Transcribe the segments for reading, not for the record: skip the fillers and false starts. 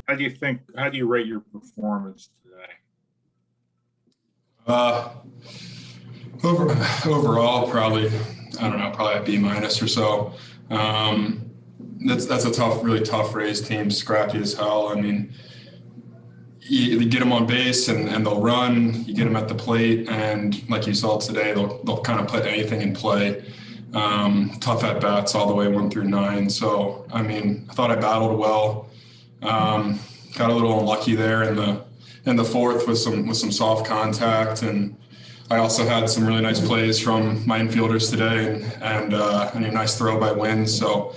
How do you rate your performance today? Overall, probably, I don't know, probably a B minus or so. That's a really tough Rays team, scrappy as hell. I mean, you get them on base and they'll run. You get them at the plate, and like you saw today, they'll kind of put anything in play. Tough at bats all the way 1 through 9. So I mean, I thought I battled well. Got a little unlucky there in the fourth with some soft contact, and I also had some really nice plays from my infielders today, and a nice throw by Wynn. So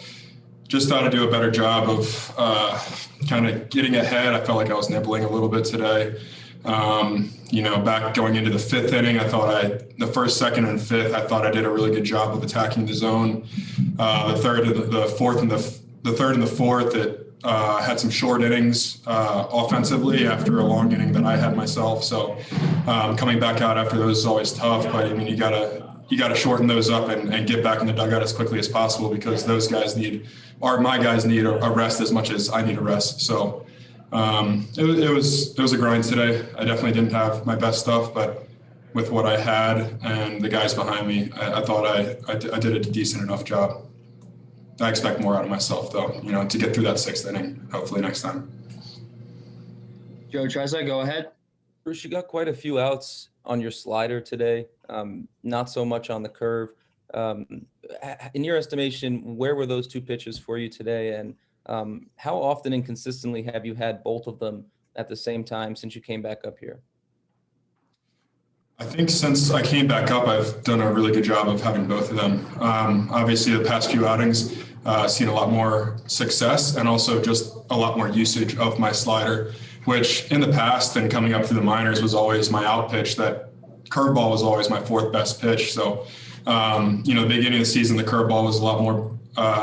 just thought I'd do a better job of kind of getting ahead. I felt like I was nibbling a little bit today. Back going into the fifth inning, I thought the first, second, and fifth, I thought I did a really good job of attacking the zone. The third and the fourth, it had some short innings offensively after a long inning that I had myself. So coming back out after those is always tough, but I mean, you gotta shorten those up and get back in the dugout as quickly as possible, because my guys need a rest as much as I need a rest. So it was a grind today. I definitely didn't have my best stuff, but with what I had and the guys behind me, I thought I did a decent enough job. I expect more out of myself, though, to get through that sixth inning, hopefully next time. Joe Trezza, go ahead. Bruce, you got quite a few outs on your slider today, not so much on the curve. In your estimation, where were those two pitches for you today, and how often and consistently have you had both of them at the same time since you came back up here? I think since I came back up, I've done a really good job of having both of them. Obviously, the past few outings, seen a lot more success and also just a lot more usage of my slider, which in the past and coming up through the minors was always my out pitch. That curveball was always my fourth best pitch. So, the beginning of the season, the curveball was a lot more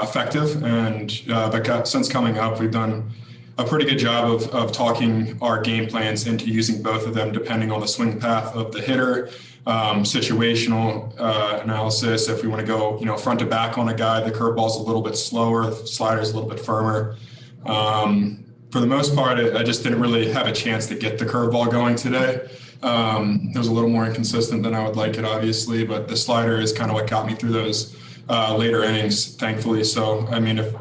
effective. But since coming up, we've done a pretty good job of talking our game plans into using both of them depending on the swing path of the hitter, situational analysis. If we want to go, front to back on a guy, the curveball's a little bit slower, the slider's a little bit firmer. For the most part, I just didn't really have a chance to get the curveball going today. It was a little more inconsistent than I would like it, obviously, but the slider is kind of what got me through those later innings, thankfully. So, I mean, if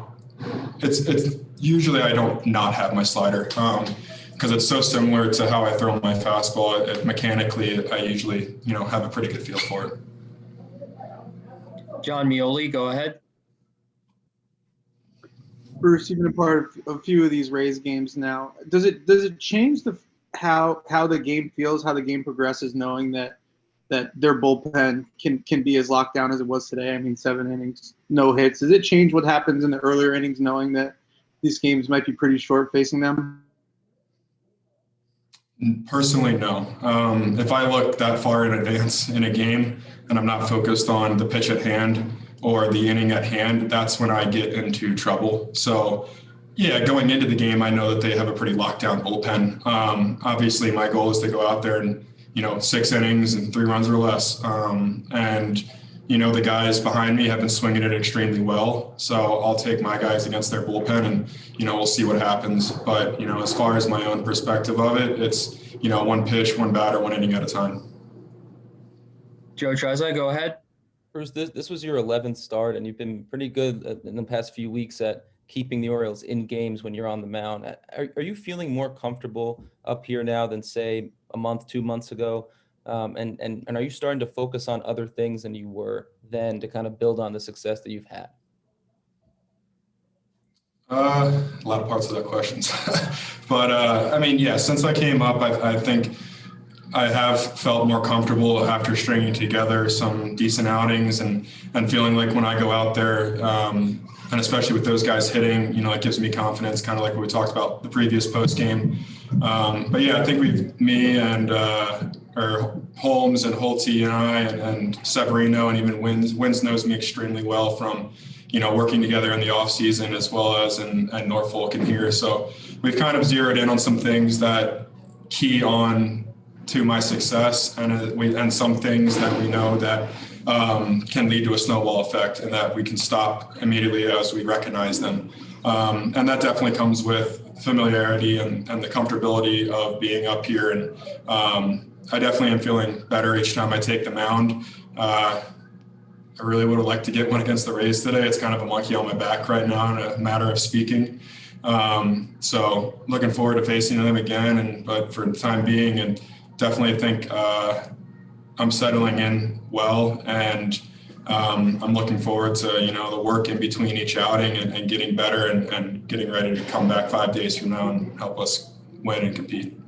it's usually I don't not have my slider because it's so similar to how I throw my fastball. Mechanically, I usually, have a pretty good feel for it. John Mioli, go ahead. Bruce, you've been a part of a few of these Rays games now. Does it change how the game feels, how the game progresses, knowing that their bullpen can be as locked down as it was today? I mean, 7 innings, no hits. Does it change what happens in the earlier innings, knowing that these games might be pretty short facing them? Personally, no. If I look that far in advance in a game and I'm not focused on the pitch at hand or the inning at hand, that's when I get into trouble. So, yeah, going into the game, I know that they have a pretty locked down bullpen. Obviously, my goal is to go out there and, 6 innings and 3 runs or less. The guys behind me have been swinging it extremely well. So I'll take my guys against their bullpen and, we'll see what happens. But, as far as my own perspective of it, it's, 1 pitch, 1 batter, 1 inning at a time. Joe Trezza, go ahead. Bruce, this was your 11th start, and you've been pretty good in the past few weeks at keeping the Orioles in games when you're on the mound. Are you feeling more comfortable up here now than, say, a month, 2 months ago? And are you starting to focus on other things than you were then to kind of build on the success that you've had? A lot of parts of that question. But, since I came up, I think I have felt more comfortable after stringing together some decent outings and feeling like when I go out there, and especially with those guys hitting, it gives me confidence, kind of like what we talked about the previous post game. I think me and Holmes and Holtzy and I and Severino and even Wins knows me extremely well from, working together in the off season as well as in Norfolk and here. So we've kind of zeroed in on some things that key on to my success and some things that we know that can lead to a snowball effect and that we can stop immediately as we recognize them. And that definitely comes with familiarity and the comfortability of being up here. And I definitely am feeling better each time I take the mound. I really would have liked to get one against the Rays today. It's kind of a monkey on my back right now, in a matter of speaking. So looking forward to facing them again, but for the time being, and definitely think I'm settling in well, and I'm looking forward to the work in between each outing and getting better and getting ready to come back 5 days from now and help us win and compete.